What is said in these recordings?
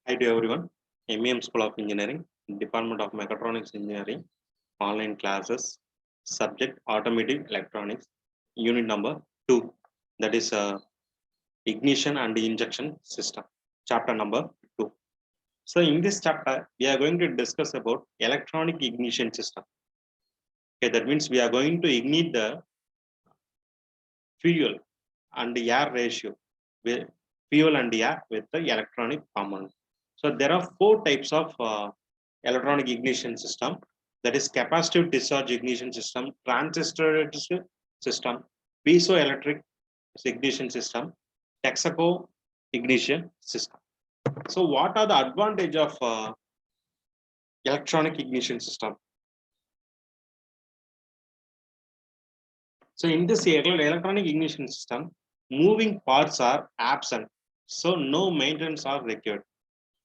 Hi to everyone. MEM School of Engineering, Department of Mechatronics Engineering, online classes, subject Automotive Electronics, unit number 2, that is ignition and injection system, chapter number 2. So in this chapter, we are going to discuss about electronic ignition system. Okay, that means we are going to ignite the fuel and air ratio, with fuel and air with the electronic component. So there are 4 types of electronic ignition system. That is capacitive discharge ignition system, transistor system, piezoelectric ignition system, Texaco ignition system. So what are the advantage of electronic ignition system? So in this electronic ignition system, moving parts are absent, so no maintenance are required.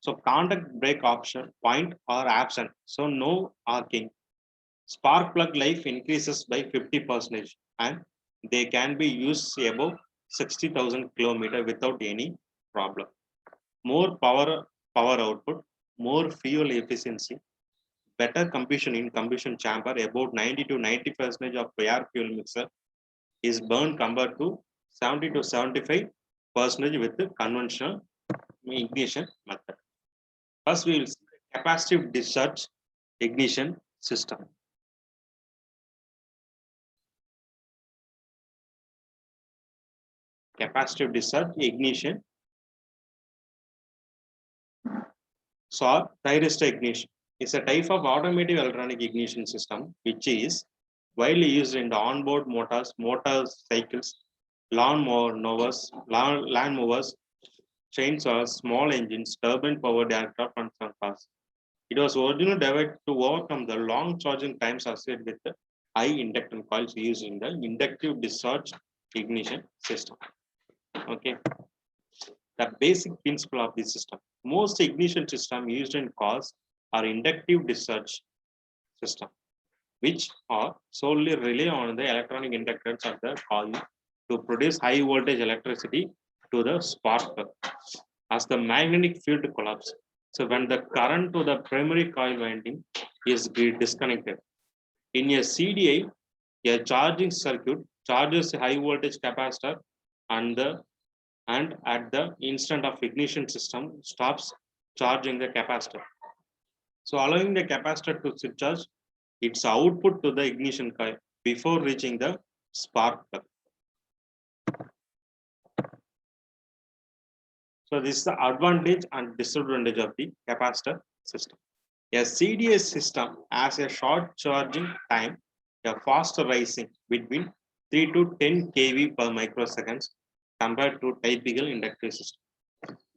So contact break option point are absent, so no arcing. Spark plug life increases by 50% and they can be used above 60,000 km without any problem. More power output, more fuel efficiency, better combustion in combustion chamber, about 90 to 90% of air fuel mixer is burned compared to 70 to 75% with the conventional ignition method. First, we will see capacitive discharge ignition system. Capacitive discharge ignition. So, thyristor ignition is a type of automotive electronic ignition system which is widely used in the onboard motors, motorcycles, lawnmowers, chainsaws, small engines, turbine-powered aircraft, and some cars. It was originally developed to overcome the long charging times associated with the high inductance coils used in the inductive discharge ignition system. Okay, the basic principle of this system. Most ignition systems used in cars are inductive discharge system, which are solely rely on the electronic inductance of the coil to produce high voltage electricity to the spark plug as the magnetic field collapses. So when the current to the primary coil winding is disconnected, in a CDI, a charging circuit charges a high voltage capacitor and at the instant of ignition system stops charging the capacitor. So allowing the capacitor to charge its output to the ignition coil before reaching the spark plug. So this is the advantage and disadvantage of the capacitor system. A CDS system has a short charging time, a fast rising between 3 to 10 kV per microseconds compared to typical inductive system.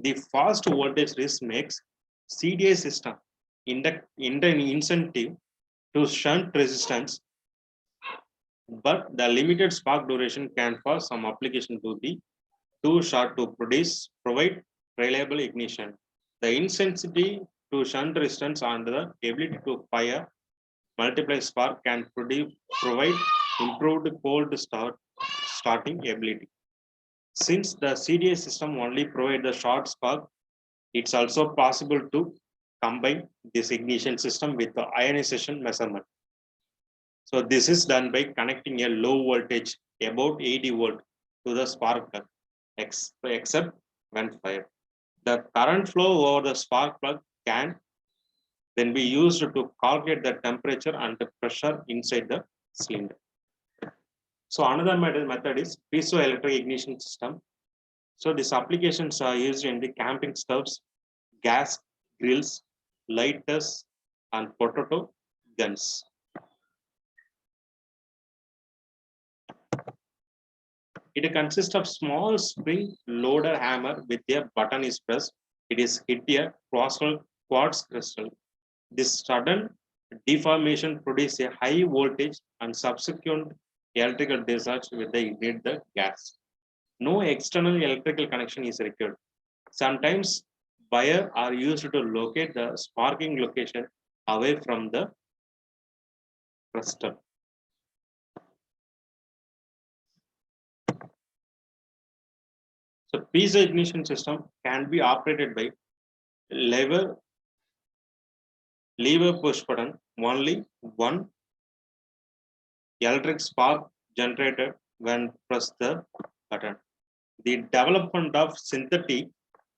The fast voltage risk makes CDA system incentive to shunt resistance, but the limited spark duration can for some application to be too short to provide reliable ignition. The insensitivity to shunt resistance and the ability to fire multiply spark can provide improved cold starting ability. Since the CDA system only provides the short spark, it's also possible to combine this ignition system with the ionization measurement. So this is done by connecting a low voltage about 80 volt to the spark plug, except when fired. The current flow over the spark plug can then be used to calculate the temperature and the pressure inside the cylinder. So another method is piezoelectric ignition system. So these applications are used in the camping stoves, gas grills, lighters, and potato guns. It consists of small spring loader hammer with a button is pressed. It is hit a quartz crystal. This sudden deformation produces a high voltage and subsequent electrical discharge with the ignite the gas. No external electrical connection is required. Sometimes wires are used to locate the sparking location away from the crystal. So piezo ignition system can be operated by lever push button, only one electric spark generated when press the button. The development of synthetic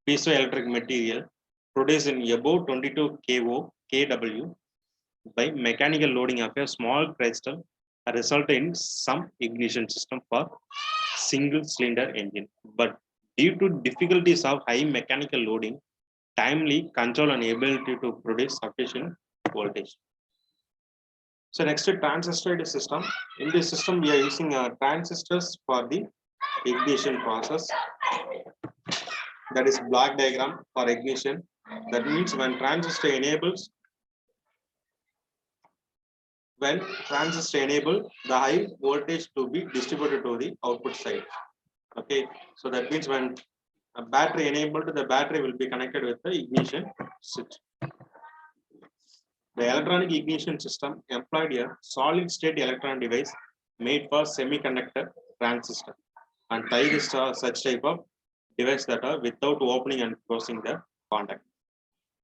piezoelectric material produced in above 22 kW by mechanical loading of a small crystal result in some ignition system for single cylinder engine. But due to difficulties of high mechanical loading, timely control and ability to produce sufficient voltage. So next to transistor system. In this system, we are using transistors for the ignition process. That is block diagram for ignition. That means when transistor enables the high voltage to be distributed to the output side. Okay, so that means when a battery enabled, the battery will be connected with the ignition switch. The electronic ignition system employed a solid state electron device made for semiconductor transistor and tie this such type of device that are without opening and closing the contact.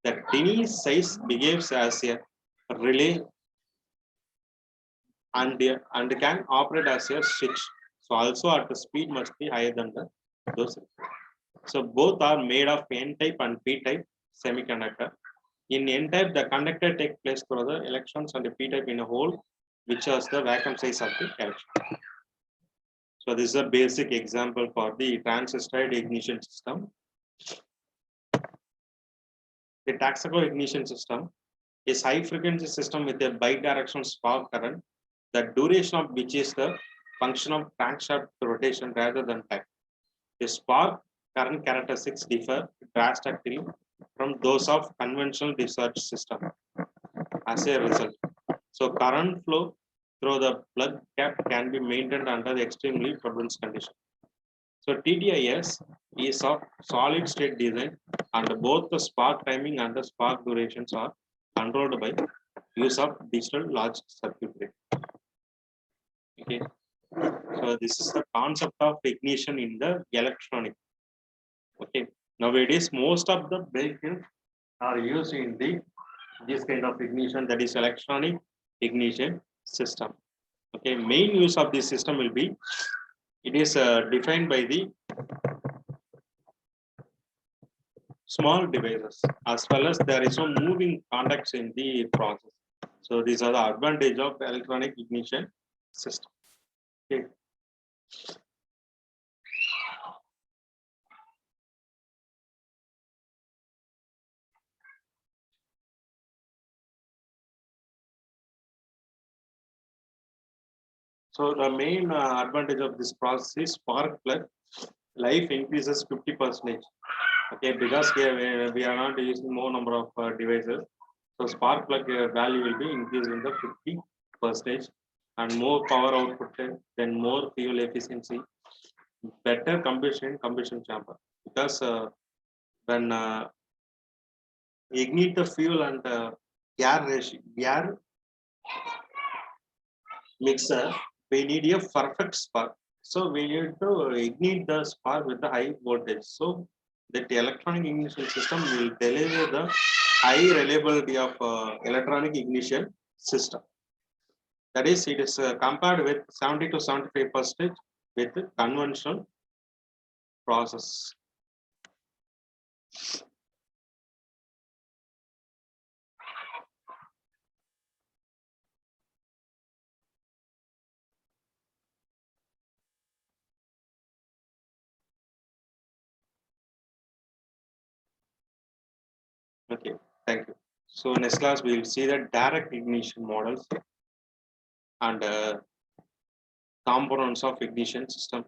The tiny size behaves as a relay and can operate as a switch. So also at the speed must be higher than those. So both are made of N-type and P-type semiconductor. In N-type, the conductor takes place through the electrons, and the P-type in a hole, which has the vacuum size of the electron. So this is a basic example for the transistor ignition system. The Texaco ignition system is high frequency system with a bidirectional spark current, the duration of which is the function of crankshaft rotation rather than time. The spark current characteristics differ drastically from those of conventional discharge system. As a result, so current flow through the plug cap can be maintained under the extremely turbulent condition. So TDIS is of solid state design, and both the spark timing and the spark durations are controlled by use of digital large circuitry. Okay, so this is the concept of ignition in the electronic. Okay, nowadays most of the vehicles are used in this kind of ignition, that is electronic ignition system. Okay, main use of this system will be, it is defined by the small devices, as well as there is no moving contacts in the process. So these are the advantage of electronic ignition system. Okay. So the main advantage of this process is spark plug life increases 50%. Okay, because here we are not using more number of devices, so spark plug value will be increased in the 50%, and more power output, then more fuel efficiency, better combustion chamber. Because when ignite the fuel and air mixer, we need a perfect spark. So we need to ignite the spark with the high voltage. So that electronic ignition system will deliver the high reliability of electronic ignition system. That is, it is compared with 70 to 75% with conventional process. Okay, thank you. So next class we will see the direct ignition models and components of ignition system.